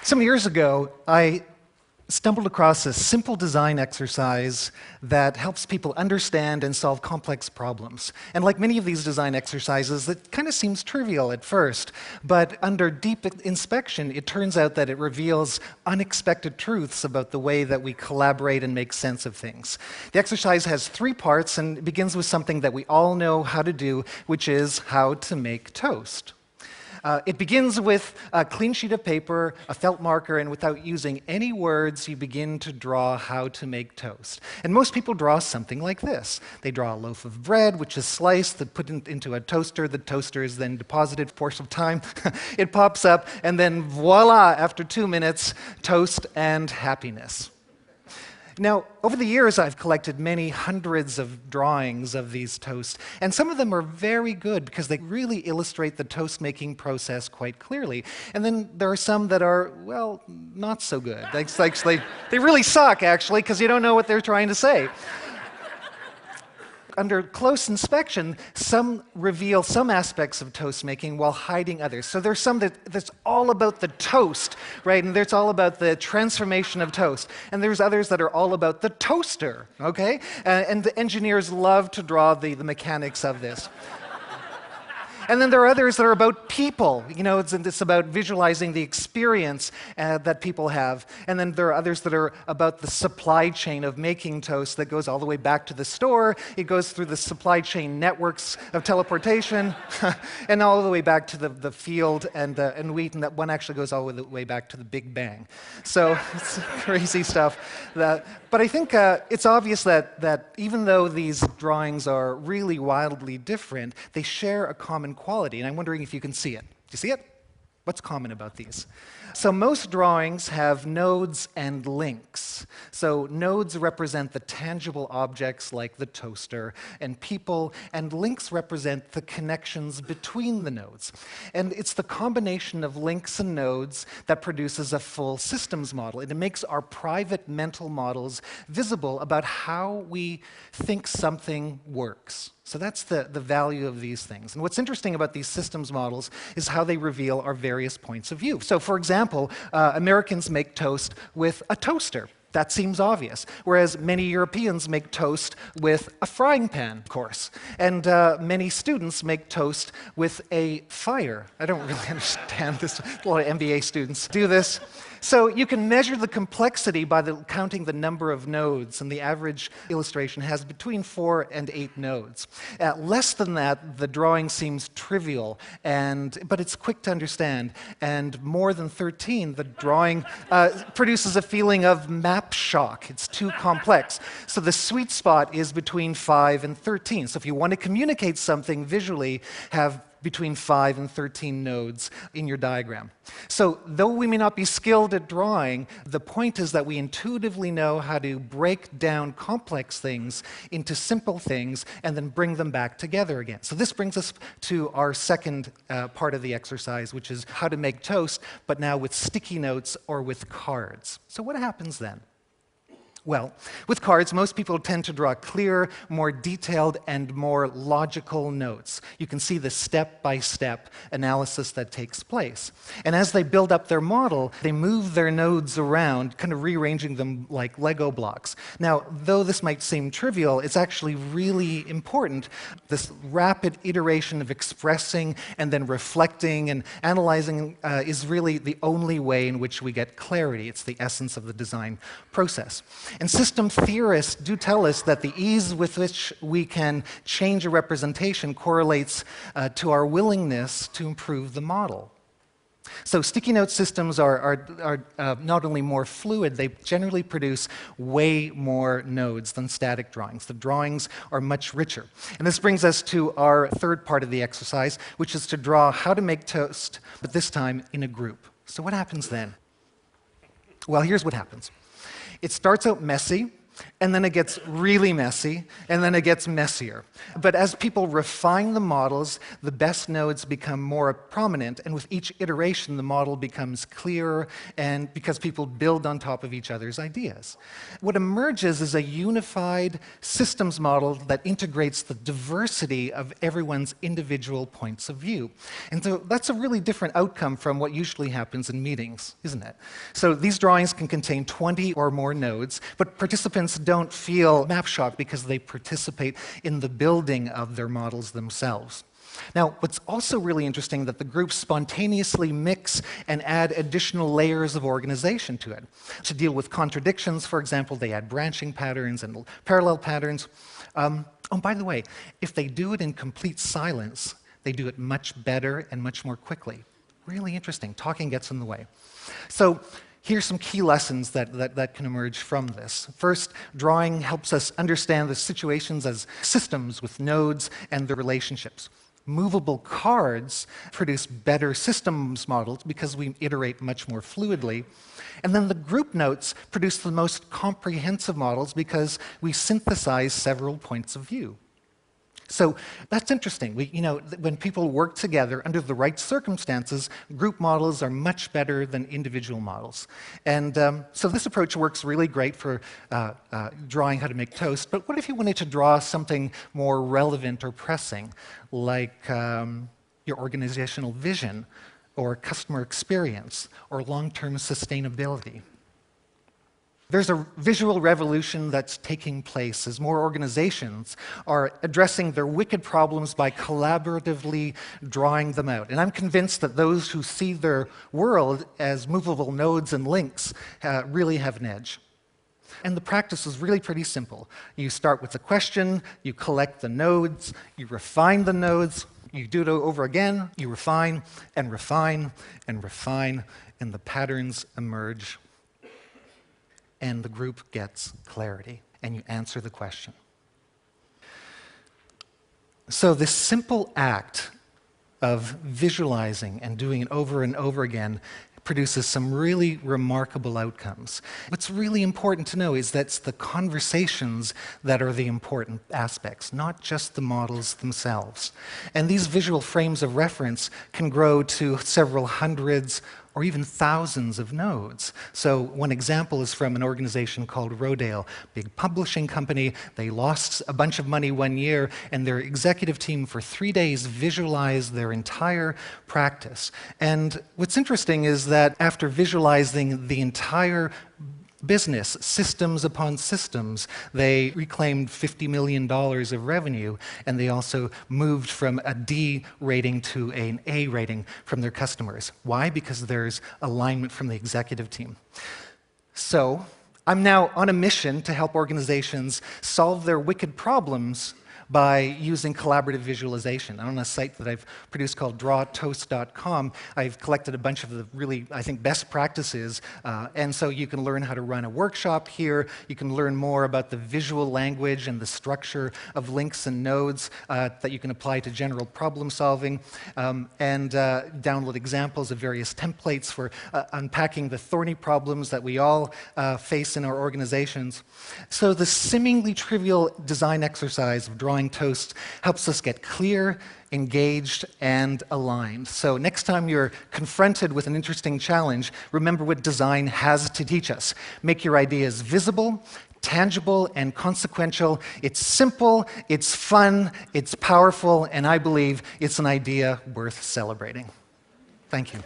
Some years ago, I stumbled across a simple design exercise that helps people understand and solve complex problems. And like many of these design exercises, it kind of seems trivial at first, but under deep inspection, it turns out that it reveals unexpected truths about the way that we collaborate and make sense of things. The exercise has 3 parts, and it begins with something that we all know how to do, which is how to make toast. It begins with a clean sheet of paper, a felt marker, and without using any words, you begin to draw how to make toast. And most people draw something like this. They draw a loaf of bread, which is sliced, put into a toaster. The toaster is then deposited for a portion of time. It pops up, and then voila, after 2 minutes, toast and happiness. Now, over the years, I've collected many hundreds of drawings of these toasts, and some of them are very good because they really illustrate the toast-making process quite clearly. And then there are some that are, well, not so good. They really suck, actually, because you don't know what they're trying to say. Under close inspection, some reveal some aspects of toast making while hiding others. So there's some that's all about the toast, right? And there's all about the transformation of toast. And there's others that are all about the toaster, okay? And the engineers love to draw the mechanics of this. And then there are others that are about people. You know, it's about visualizing the experience that people have. And then there are others that are about the supply chain of making toast that goes all the way back to the store. It goes through the supply chain networks of teleportation, and all the way back to the field and wheat. And that one actually goes all the way back to the Big Bang. So it's crazy stuff. But I think it's obvious that even though these drawings are really wildly different, they share a common quality, and I'm wondering if you can see it. Do you see it? What's common about these? So most drawings have nodes and links. So nodes represent the tangible objects like the toaster and people, and links represent the connections between the nodes. And it's the combination of links and nodes that produces a full systems model. And it makes our private mental models visible about how we think something works. So that's the value of these things. And what's interesting about these systems models is how they reveal our various points of view. So for example, Americans make toast with a toaster. That seems obvious. Whereas many Europeans make toast with a frying pan, of course. And many students make toast with a fire. I don't really understand this. A lot of MBA students do this. So you can measure the complexity by counting the number of nodes, and the average illustration has between 4 and 8 nodes. At less than that, the drawing seems trivial, but it's quick to understand. And more than 13, the drawing produces a feeling of map shock. It's too complex. So the sweet spot is between 5 and 13. So if you want to communicate something visually, have between 5 and 13 nodes in your diagram. So though we may not be skilled at drawing, the point is that we intuitively know how to break down complex things into simple things and then bring them back together again. So this brings us to our second part of the exercise, which is how to make toast, but now with sticky notes or with cards. So what happens then? Well, with cards, most people tend to draw clear, more detailed, and more logical notes. You can see the step-by-step analysis that takes place. And as they build up their model, they move their nodes around, kind of rearranging them like Lego blocks. Now, though this might seem trivial, it's actually really important. This rapid iteration of expressing and then reflecting and analyzing is really the only way in which we get clarity. It's the essence of the design process. And system theorists do tell us that the ease with which we can change a representation correlates to our willingness to improve the model. So sticky note systems are not only more fluid, they generally produce way more nodes than static drawings. The drawings are much richer. And this brings us to our third part of the exercise, which is to draw how to make toast, but this time in a group. So what happens then? Well, here's what happens. It starts out messy, and then it gets really messy, and then it gets messier. But as people refine the models, the best nodes become more prominent, and with each iteration, the model becomes clearer, and because people build on top of each other's ideas. What emerges is a unified systems model that integrates the diversity of everyone's individual points of view. And so that's a really different outcome from what usually happens in meetings, isn't it? So these drawings can contain 20 or more nodes, but participants don't feel map shocked because they participate in the building of their models themselves. Now, what's also really interesting that the groups spontaneously mix and add additional layers of organization to it. To deal with contradictions, for example, they add branching patterns and parallel patterns. Oh, by the way, if they do it in complete silence, they do it much better and much more quickly. Really interesting. Talking gets in the way. So here's some key lessons that can emerge from this. First, drawing helps us understand the situations as systems with nodes and their relationships. Movable cards produce better systems models because we iterate much more fluidly. And then the group notes produce the most comprehensive models because we synthesize several points of view. So that's interesting. When people work together under the right circumstances, group models are much better than individual models. And so this approach works really great for drawing how to make toast. But what if you wanted to draw something more relevant or pressing, like your organizational vision, or customer experience, or long-term sustainability? There's a visual revolution that's taking place as more organizations are addressing their wicked problems by collaboratively drawing them out. And I'm convinced that those who see their world as movable nodes and links really have an edge. And the practice is really pretty simple. You start with a question, you collect the nodes, you refine the nodes, you do it over again, you refine and refine and refine, and the patterns emerge. And the group gets clarity, and you answer the question. So this simple act of visualizing and doing it over and over again produces some really remarkable outcomes. What's really important to know is that it's the conversations that are the important aspects, not just the models themselves. And these visual frames of reference can grow to several hundreds or even thousands of nodes. So one example is from an organization called Rodale, big publishing company. They lost a bunch of money one year, and their executive team for 3 days visualized their entire practice. And what's interesting is that after visualizing the entire business, systems upon systems, they reclaimed $50 million of revenue, and they also moved from a D rating to an A rating from their customers. Why? Because there's alignment from the executive team. So I'm now on a mission to help organizations solve their wicked problems by using collaborative visualization. On a site that I've produced called drawtoast.com, I've collected a bunch of the really, I think, best practices, and so you can learn how to run a workshop here. You can learn more about the visual language and the structure of links and nodes that you can apply to general problem solving, and download examples of various templates for unpacking the thorny problems that we all face in our organizations. So the seemingly trivial design exercise of drawing toast helps us get clear, engaged, and aligned. So next time you're confronted with an interesting challenge, remember what design has to teach us. Make your ideas visible, tangible, and consequential. It's simple, it's fun, it's powerful, and I believe it's an idea worth celebrating. Thank you.